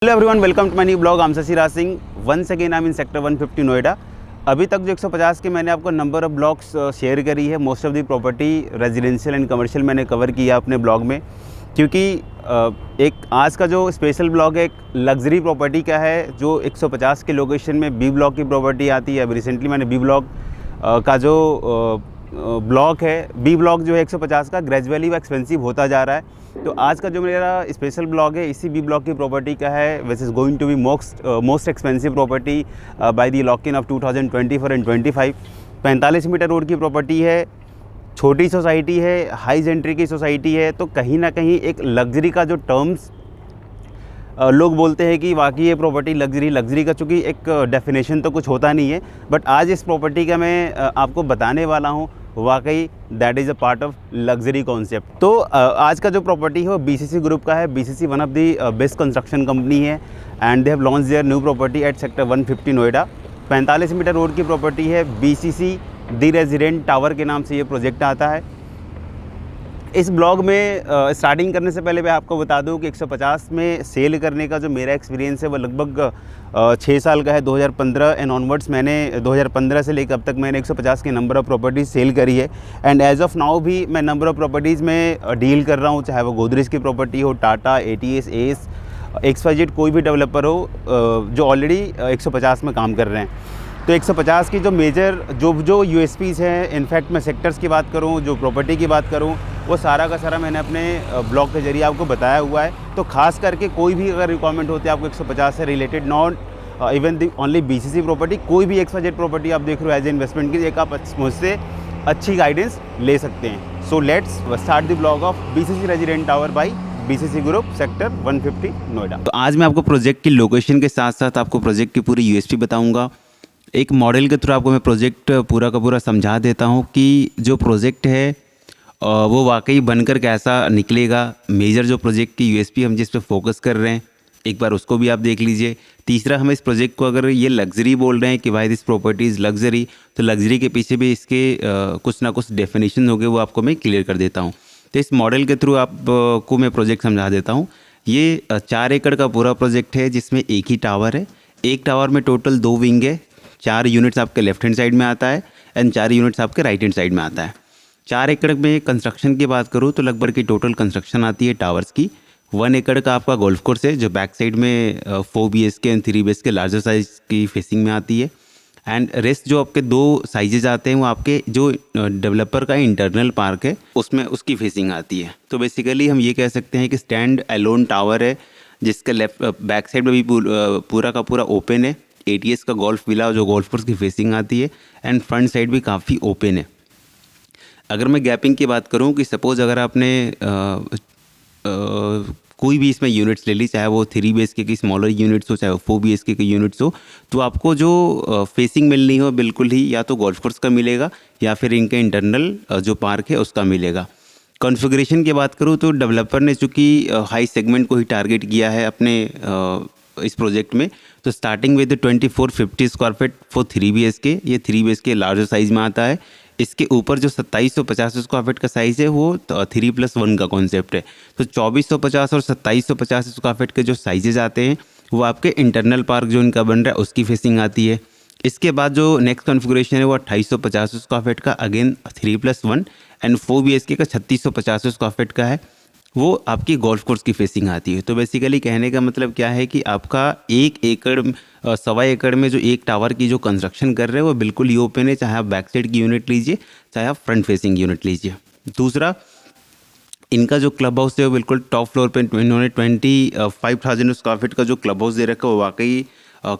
Hello everyone, welcome to my new blog. I am Shashi Raj Singh. Once again I am in sector 150 Noida. अभी तक जो 150 के मैंने आपको नंबर ऑफ ब्लॉग्स शेयर करी है, most of the property residential and commercial मैंने कवर किया अपने ब्लॉग में, क्योंकि एक आज का जो स्पेशल ब्लॉग है एक लग्जरी प्रॉपर्टी का है, जो 150 के लोकेशन में बी ब्लॉक की प्रॉपर्टी आती है। अभी रिसेंटली मैंने बी ब्लॉक का जो ब्लॉक है, बी ब्लॉक जो है 150 का ग्रेजुअली वो एक्सपेंसिव होता जा रहा है। तो आज का जो मेरा स्पेशल ब्लॉग है इसी बी ब्लॉक की प्रॉपर्टी का है, which is going to be most expensive property by the lock in of 2024 and 25। 45 metre road की प्रॉपर्टी है, छोटी सोसाइटी है, हाई जेंट्री की सोसाइटी है। तो कहीं ना कहीं एक लग्जरी का जो टर्म्स लोग बोलते हैं कि वाकई ये प्रॉपर्टी लग्जरी का, चूँकि एक डेफिनेशन तो कुछ होता नहीं है, बट आज इस प्रॉपर्टी का मैं आपको बताने वाला हूँ वाकई that is a part of luxury concept. तो आज का जो प्रॉपर्टी है वो बीसीसी ग्रुप का है। BCC one of the best construction company है and they have launch their new property at sector 150 Noida. 45 metre road की प्रॉपर्टी है। बीसीसी दी रेजिडेंट टावर के नाम से ये प्रोजेक्ट आता है। इस ब्लॉग में स्टार्टिंग करने से पहले मैं आपको बता दूं कि 150 में सेल करने का जो मेरा एक्सपीरियंस है वो लगभग 6 साल का है। 2015 एंड ऑनवर्ड्स मैंने 2015 से लेकर अब तक मैंने 150 के नंबर ऑफ़ प्रॉपर्टीज़ सेल करी है। एंड एज ऑफ नाउ भी मैं नंबर ऑफ़ प्रॉपर्टीज़ में डील कर रहा हूँ, चाहे वो गोदरेज की प्रॉपर्टी हो, टाटा, एटीएस, एस, XYZ, कोई भी डेवलपर हो जो ऑलरेडी 150 में काम कर रहे हैं। तो 150 की जो मेजर जो यूएसपीज़ हैं, इनफैक्ट मैं सेक्टर्स की बात करूं, जो प्रॉपर्टी की बात करूं, वो सारा का सारा मैंने अपने ब्लॉग के जरिए आपको बताया हुआ है। तो खास करके कोई भी अगर रिक्वायरमेंट होती है आपको 150 से related, not even the only BCC property, कोई भी XYZ प्रॉपर्टी आप देख रहे हो एज ए इन्वेस्टमेंट की, एक आप मुझसे अच्छी गाइडेंस ले सकते हैं। So let's start the blog of BCC resident tower by BCC group, sector 150 Noida. तो आज मैं आपको प्रोजेक्ट की लोकेशन के साथ साथ आपको प्रोजेक्ट की पूरी यूएसपी बताऊँगा। एक मॉडल के थ्रू आपको मैं प्रोजेक्ट पूरा का पूरा समझा देता हूँ कि जो प्रोजेक्ट है वो वाकई बनकर कैसा निकलेगा। मेजर जो प्रोजेक्ट की यूएसपी हम जिस पे फोकस कर रहे हैं, एक बार उसको भी आप देख लीजिए। तीसरा, हम इस प्रोजेक्ट को अगर ये लग्जरी बोल रहे हैं कि भाई दिस प्रॉपर्टी इज़ लग्जरी, तो लग्जरी के पीछे भी इसके कुछ ना कुछ डेफिनेशन हो गए, वो आपको मैं क्लियर कर देता हूँ। तो इस मॉडल के थ्रू आपको मैं प्रोजेक्ट समझा देता हूँ। ये 4 एकड़ का पूरा प्रोजेक्ट है, जिसमें एक ही टावर है। एक टावर में टोटल 2 विंग है। 4 यूनिट्स आपके लेफ्ट हैंड साइड में आता है एंड 4 यूनिट्स आपके राइट हैंड साइड में आता है। 4 एकड़ में कंस्ट्रक्शन की बात करूँ तो लगभग की टोटल कंस्ट्रक्शन आती है टावर्स की। 1 एकड़ का आपका गोल्फ कोर्स है, जो बैक साइड में 4 BHK and 3 BHK larger size की फेसिंग में आती है। एंड रेस्ट जो आपके 2 साइजेज आते हैं वो आपके जो डेवलपर का इंटरनल पार्क है उसमें उसकी फेसिंग आती है। तो बेसिकली हम ये कह सकते हैं कि स्टैंड अलोन टावर है, जिसका लेफ्ट बैक साइड में भी पूरा का पूरा ओपन है। ATS का गोल्फ विला जो गोल्फ कोर्स की फेसिंग आती है एंड फ्रंट साइड भी काफ़ी ओपन है। अगर मैं गैपिंग की बात करूं कि सपोज़ अगर आपने कोई भी इसमें यूनिट्स ले ली, चाहे वो 3 BHK की स्मॉलर यूनिट्स हो, चाहे वो 4 BHK के यूनिट्स हो, तो आपको जो फेसिंग मिलनी हो बिल्कुल ही या तो गोल्फ कोर्स का मिलेगा या फिर इनके इंटरनल जो पार्क है उसका मिलेगा। कॉन्फ़िगरेशन की बात करूँ तो डेवलपर ने चूँकि हाई सेगमेंट को ही टारगेट किया है अपने इस प्रोजेक्ट में, तो starting with 2450 square feet for 3 BHK, ये 3 BHK लार्जर साइज़ में आता है। इसके ऊपर जो 2750 स्क्वायर फीट का साइज़ है वो 3+1 का कॉन्सेप्ट है। तो 2450 और 2750 स्क्वायर फीट के जो साइजेज आते हैं वो आपके इंटरनल पार्क जो इनका बन रहा है उसकी फेसिंग आती है। इसके बाद जो नेक्स्ट कॉन्फ़िगरेशन है वो 2850 स्क्वायर फीट का, अगेन 3+1 एंड 4 BHK का 3650 स्क्वायर फीट का है, वो आपकी गोल्फ कोर्स की फेसिंग आती है। तो बेसिकली कहने का मतलब क्या है कि आपका 1 एकड़ 1.25 एकड़ में जो एक टावर की जो कंस्ट्रक्शन कर रहे हैं वो बिल्कुल ही ओपन है, चाहे आप बैक साइड की यूनिट लीजिए चाहे आप फ्रंट फेसिंग यूनिट लीजिए। दूसरा, इनका जो क्लब हाउस है वो बिल्कुल टॉप फ्लोर पे इन्होंने 25,000 स्क्वायर फीट का जो क्लब हाउस दे रखा है वो वाकई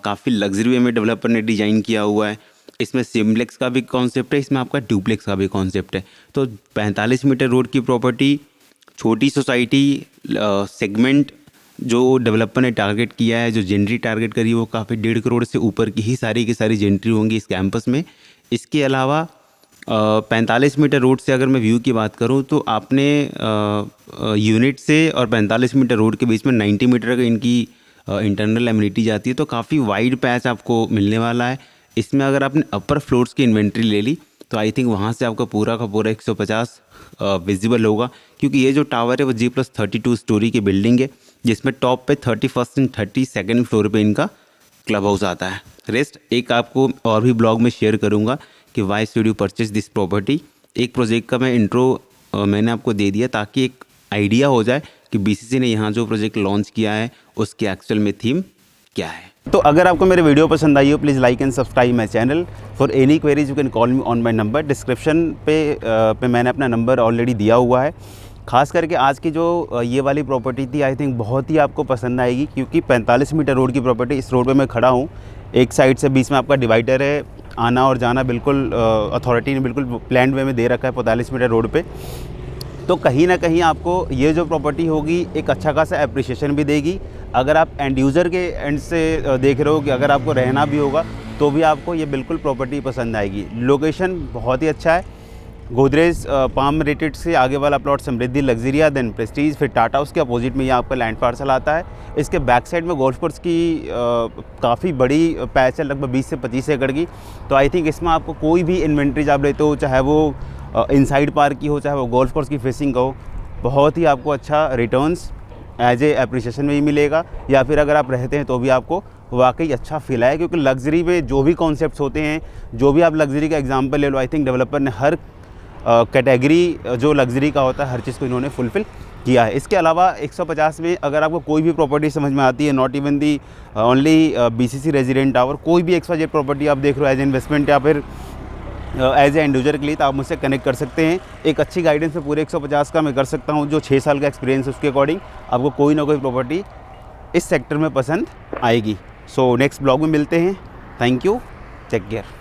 काफ़ी लग्जरी वे में डेवलपर ने डिज़ाइन किया हुआ है। इसमें सिम्प्लेक्स का भी कॉन्सेप्ट है, इसमें आपका डुप्लेक्स का भी कॉन्सेप्ट है। तो 45 मीटर रोड की प्रॉपर्टी, छोटी सोसाइटी, सेगमेंट जो डेवलपर ने टारगेट किया है, जो जेंट्री टारगेट करी वो काफ़ी 1.5 करोड़ से ऊपर की ही सारी की सारी जेंट्री होंगी इस कैंपस में। इसके अलावा 45 मीटर रोड से अगर मैं व्यू की बात करूं तो आपने यूनिट से और 45 मीटर रोड के बीच में 90 मीटर का इनकी इंटरनल एमिनिटी जाती है, तो काफ़ी वाइड पैच आपको मिलने वाला है। इसमें अगर आपने अपर फ्लोर्स की इन्वेंट्री ले ली तो आई थिंक वहाँ से आपका पूरा का पूरा 150 विजिबल होगा, क्योंकि ये जो टावर है वो G+32 स्टोरी की बिल्डिंग है जिसमें टॉप पे 31st एंड 32nd फ्लोर पे इनका क्लब हाउस आता है। रेस्ट एक आपको और भी ब्लॉग में शेयर करूँगा कि why should you purchase this property. एक प्रोजेक्ट का मैं इंट्रो मैंने आपको दे दिया ताकि एक आइडिया हो जाए कि बीसीसी ने यहाँ जो प्रोजेक्ट लॉन्च किया है उसकी एक्चुअल में थीम क्या है। तो अगर आपको मेरे वीडियो पसंद आई हो please like and subscribe my channel. For any queries you can call me on my number. Description पे मैंने अपना नंबर ऑलरेडी दिया हुआ है। खास करके आज की जो ये वाली प्रॉपर्टी थी आई थिंक बहुत ही आपको पसंद आएगी, क्योंकि 45 मीटर रोड की प्रॉपर्टी, इस रोड पे मैं खड़ा हूँ, एक साइड से बीच में आपका डिवाइडर है, आना और जाना बिल्कुल अथॉरिटी ने बिल्कुल प्लान वे में दे रखा है 45 मीटर रोड पे। तो कहीं ना कहीं आपको ये जो प्रॉपर्टी होगी एक अच्छा खासा एप्रिसिएशन भी देगी। अगर आप एंड यूज़र के एंड से देख रहे हो कि अगर आपको रहना भी होगा तो भी आपको ये बिल्कुल प्रॉपर्टी पसंद आएगी। लोकेशन बहुत ही अच्छा है। गोदरेज पाम रेटेड से आगे वाला प्लॉट समृद्धि लग्जरिया, देन प्रेस्टीज, फिर टाटा, उसके अपोजिट में ये आपका लैंड पार्सल आता है। इसके बैक साइड में गोल्फ कोर्स की काफ़ी बड़ी पैच है, लगभग 20 से 25 एकड़ की। तो आई थिंक इसमें आपको कोई भी इन्वेंट्रीज आप लेते हो, चाहे वो इनसाइड पार्क की हो, चाहे वो गोल्फ कोर्स की फेसिंग का हो, बहुत ही आपको अच्छा रिटर्न्स एज ए एप्रिसिएशन में ही मिलेगा, या फिर अगर आप रहते हैं तो भी आपको वाकई अच्छा फील आए। क्योंकि लग्जरी में जो भी कॉन्सेप्ट्स होते हैं, जो भी आप लग्जरी का एग्जांपल ले लो, आई थिंक डेवलपर ने हर कैटेगरी जो लग्जरी का होता है हर चीज़ को इन्होंने फुलफ़िल किया है। इसके अलावा 150 में अगर आपको कोई भी प्रॉपर्टी समझ में आती है, not even the only BCC resident tower, कोई भी XYZ प्रॉपर्टी आप देख रहे हो एज इन्वेस्टमेंट या फिर एज ए एंड यूजर के लिए, तो आप मुझसे कनेक्ट कर सकते हैं। एक अच्छी गाइडेंस में पूरे 150 का मैं कर सकता हूँ। जो 6 साल का एक्सपीरियंस है उसके अकॉर्डिंग आपको कोई ना कोई प्रॉपर्टी इस सेक्टर में पसंद आएगी। सो नेक्स्ट ब्लॉग में मिलते हैं। Thank you, take care.